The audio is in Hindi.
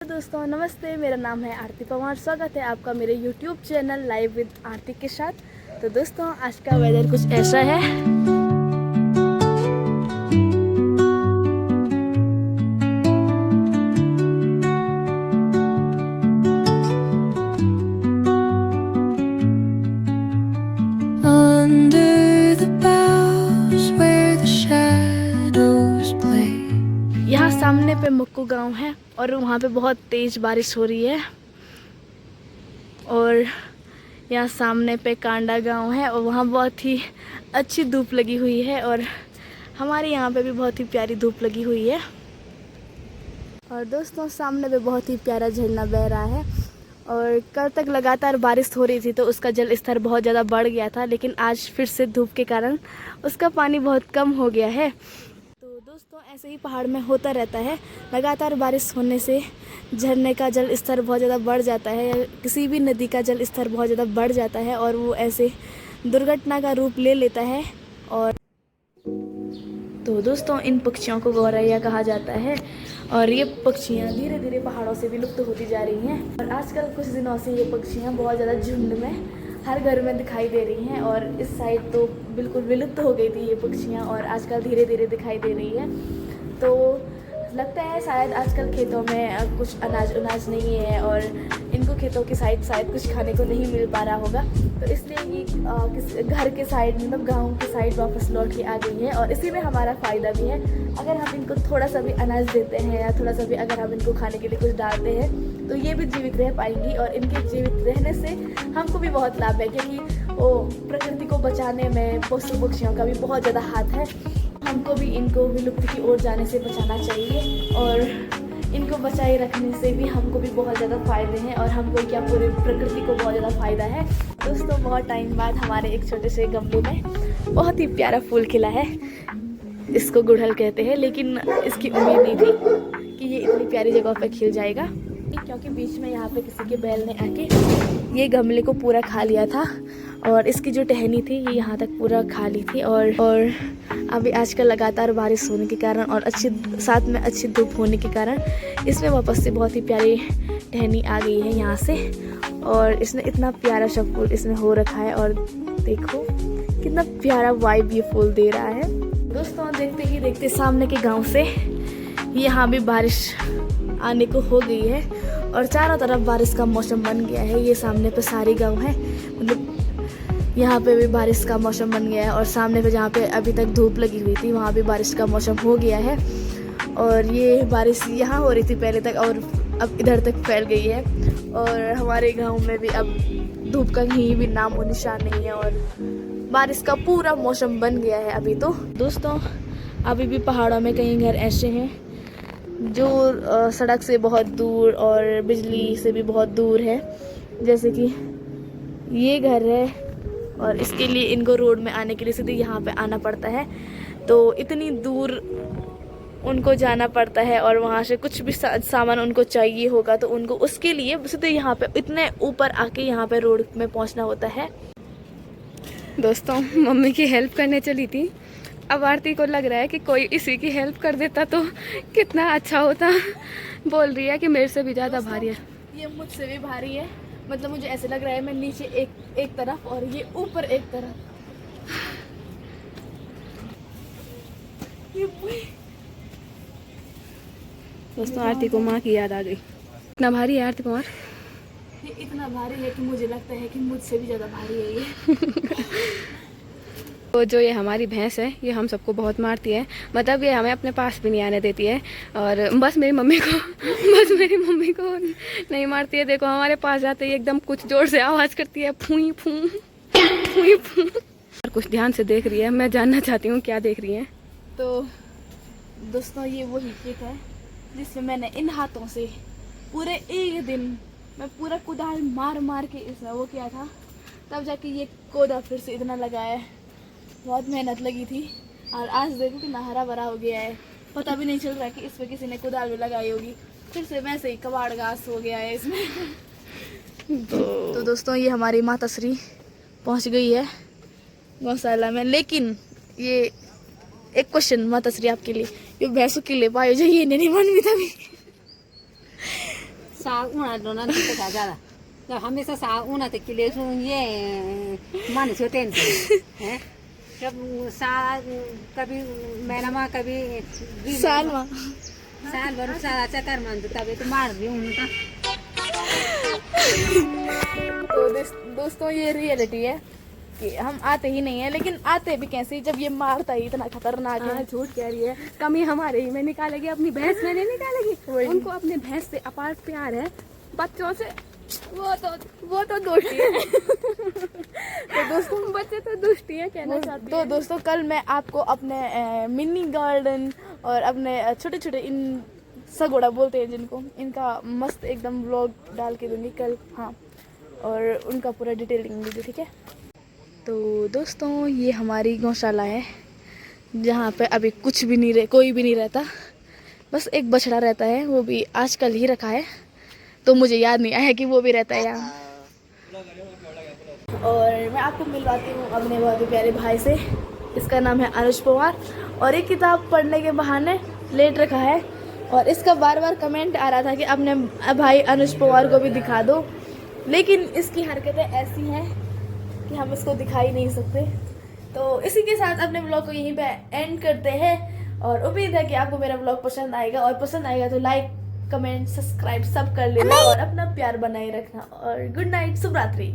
दोस्तों नमस्ते, मेरा नाम है आरती पवार। स्वागत है आपका मेरे YouTube चैनल लाइव विद आरती के साथ। तो दोस्तों आज का वेदर कुछ ऐसा है। यहाँ सामने पे मुक्कू गांव है और वहाँ पे बहुत तेज बारिश हो रही है। और यहाँ सामने पे कांडा गांव है और वहाँ बहुत ही अच्छी धूप लगी हुई है और हमारे यहाँ पे भी बहुत ही प्यारी धूप लगी हुई है। और दोस्तों सामने पे बहुत ही प्यारा झरना बह रहा है और कल तक लगातार बारिश हो रही थी तो उसका जल स्तर बहुत ज़्यादा बढ़ गया था, लेकिन आज फिर से धूप के कारण उसका पानी बहुत कम हो गया है। दोस्तों ऐसे ही पहाड़ में होता रहता है, लगातार बारिश होने से झरने का जल स्तर बहुत ज़्यादा बढ़ जाता है, किसी भी नदी का जल स्तर बहुत ज़्यादा बढ़ जाता है और वो ऐसे दुर्घटना का रूप ले लेता है। और तो दोस्तों इन पक्षियों को गौरैया कहा जाता है और ये पक्षियाँ धीरे धीरे पहाड़ों से विलुप्त होती जा रही हैं। और आजकल कुछ दिनों से ये पक्षियाँ बहुत ज़्यादा झुंड में हर घर में दिखाई दे रही हैं और इस साइड तो बिल्कुल विलुप्त हो गई थी ये पक्षियाँ और आजकल धीरे धीरे दिखाई दे रही है। तो लगता है शायद आजकल खेतों में कुछ अनाज नहीं है और इनको खेतों की साइड शायद कुछ खाने को नहीं मिल पा रहा होगा, तो इसलिए ये घर के साइड मतलब गाँव की साइड वापस लौट के आ गई है। और इसी में हमारा फ़ायदा भी है, अगर हम इनको थोड़ा सा भी अनाज देते हैं या थोड़ा सा भी अगर हम इनको खाने के लिए कुछ डालते हैं तो ये भी जीवित रह पाएंगी और इनके जीवित रहने से हमको भी बहुत लाभ है, क्योंकि वो प्रकृति को बचाने में पशु पक्षियों का भी बहुत ज़्यादा हाथ है। हमको भी इनको विलुप्ति की ओर जाने से बचाना चाहिए और इनको बचाए रखने से भी हमको भी बहुत ज़्यादा फ़ायदे हैं और हमको क्या पूरी प्रकृति को बहुत ज़्यादा फ़ायदा है। दोस्तों बहुत टाइम बाद हमारे एक छोटे से गमले में बहुत ही प्यारा फूल खिला है, इसको गुड़हल कहते हैं, लेकिन इसकी उम्मीद नहीं थी कि ये इतनी प्यारी जगह पर खिल जाएगा, क्योंकि बीच में यहाँ पे किसी के बैल ने आके ये गमले को पूरा खा लिया था और इसकी जो टहनी थी ये यहाँ तक पूरा खा ली थी। और अभी आजकल लगातार बारिश होने के कारण और साथ में अच्छी धूप होने के कारण इसमें वापस से बहुत ही प्यारी टहनी आ गई है यहाँ से और इसने इतना प्यारा सा फूल इसमें हो रखा है और देखो कितना प्यारा वाइब ये फूल दे रहा है। दोस्तों देखते ही देखते सामने के गाँव से यहाँ भी बारिश आने को हो गई है और चारों तरफ बारिश का मौसम बन गया है। ये सामने पे सारी गांव है, मतलब यहाँ पे भी बारिश का मौसम बन गया है और सामने पे जहाँ पे अभी तक धूप लगी हुई थी वहाँ भी बारिश का मौसम हो गया है। और ये बारिश यहाँ हो रही थी पहले तक और अब इधर तक फैल गई है और हमारे गाँव में भी अब धूप का कहीं भी नाम और निशान नहीं है और बारिश का पूरा मौसम बन गया है अभी। तो दोस्तों अभी भी पहाड़ों में कई घर ऐसे हैं जो सड़क से बहुत दूर और बिजली से भी बहुत दूर है, जैसे कि ये घर है और इसके लिए इनको रोड में आने के लिए सीधे यहाँ पे आना पड़ता है, तो इतनी दूर उनको जाना पड़ता है और वहाँ से कुछ भी सामान उनको चाहिए होगा तो उनको उसके लिए सीधे यहाँ पे इतने ऊपर आके यहाँ पे रोड में पहुँचना होता है। दोस्तों मम्मी की हेल्प करने चली थी, अब आरती को लग रहा है कि कोई इसी की हेल्प कर देता तो कितना अच्छा होता। बोल रही है कि मेरे से भी ज़्यादा भारी है। ये मुझसे भी भारी है, मतलब मुझे ऐसे लग रहा है मैं नीचे एक तरफ और ये ऊपर एक तरफ। दोस्तों आरती को माँ की याद आ गई। इतना भारी है आरती कुमार, ये इतना भारी है कि मुझे लगता है कि मुझसे भी ज़्यादा भारी है ये। तो जो ये हमारी भैंस है ये हम सबको बहुत मारती है, मतलब ये हमें अपने पास भी नहीं आने देती है और बस मेरी मम्मी को नहीं मारती है। देखो हमारे पास जाते ही एकदम कुछ जोर से आवाज़ करती है, फूई फू फूई फू। और कुछ ध्यान से देख रही है, मैं जानना चाहती हूँ क्या देख रही है। तो दोस्तों ये वही खेत है जिसमें मैंने इन हाथों से पूरे एक दिन मैं पूरा कुदाल मार के इसमें वो किया था, तब जाके ये कोदा फिर से इतना लगाया है। बहुत मेहनत लगी थी और आज देखो कितना हरा भरा हो गया है, पता भी नहीं चल रहा है कि इसमें किसी ने कुदाल भी लगाई होगी। फिर से वैसे ही कबाड़ घास हो गया है इसमें। तो दोस्तों ये हमारी माता श्री पहुंच गई है गौशाला में, लेकिन ये एक क्वेश्चन माता श्री आपके लिए, ये भैंसों के लिए पायो जो ये नहीं मन भी था भी साग उना दोना तो का ज्यादा तो हमेशा साग उना के लिए ये मन से टेंशन है जब साग कभी महीना में कभी साल में साल भर सारा चक्कर मन तभी तो मार दी उनका। तो दोस्तों ये रियलिटी है कि हम आते ही नहीं है, लेकिन आते भी कैसे जब ये मारता ही इतना खतरनाक है। हाँ, झूठ कह रही है, कमी हमारे ही में निकालेगी, अपनी भैंस में नहीं निकालेगी। उनको अपने भैंस से अपार प्यार है, बच्चों से वो तो दोस्ती है। तो दोस्तों बच्चे तो दोस्ती है कहना चाहती तो दोस्तों कल मैं आपको अपने मिनी गार्डन और अपने छोटे छोटे इन सगोड़ा बोलते हैं जिनको, इनका मस्त एकदम व्लॉग डाल के दूंगी कल। हाँ, और उनका पूरा डिटेलिंग दीजिए, ठीक है। तो दोस्तों ये हमारी गौशाला है जहाँ पे अभी कुछ भी नहीं कोई भी नहीं रहता, बस एक बछड़ा रहता है, वो भी आजकल ही रखा है, तो मुझे याद नहीं आया कि वो भी रहता है यहाँ। और मैं आपको मिलवाती हूँ अपने बहुत ही प्यारे भाई से, इसका नाम है अनुज पवार, और एक किताब पढ़ने के बहाने लेट रखा है, और इसका बार बार कमेंट आ रहा था कि अपने भाई अनुज पवार को भी दिखा दो, लेकिन इसकी हरकतें ऐसी हैं कि हम इसको दिखा ही नहीं सकते। तो इसी के साथ अपने ब्लॉग को यहीं पे एंड करते हैं, और उम्मीद है कि आपको मेरा ब्लॉग पसंद आएगा, और पसंद आएगा तो लाइक कमेंट सब्सक्राइब सब कर लेना, और अपना प्यार बनाए रखना, और गुड नाइट, शुभ रात्रि।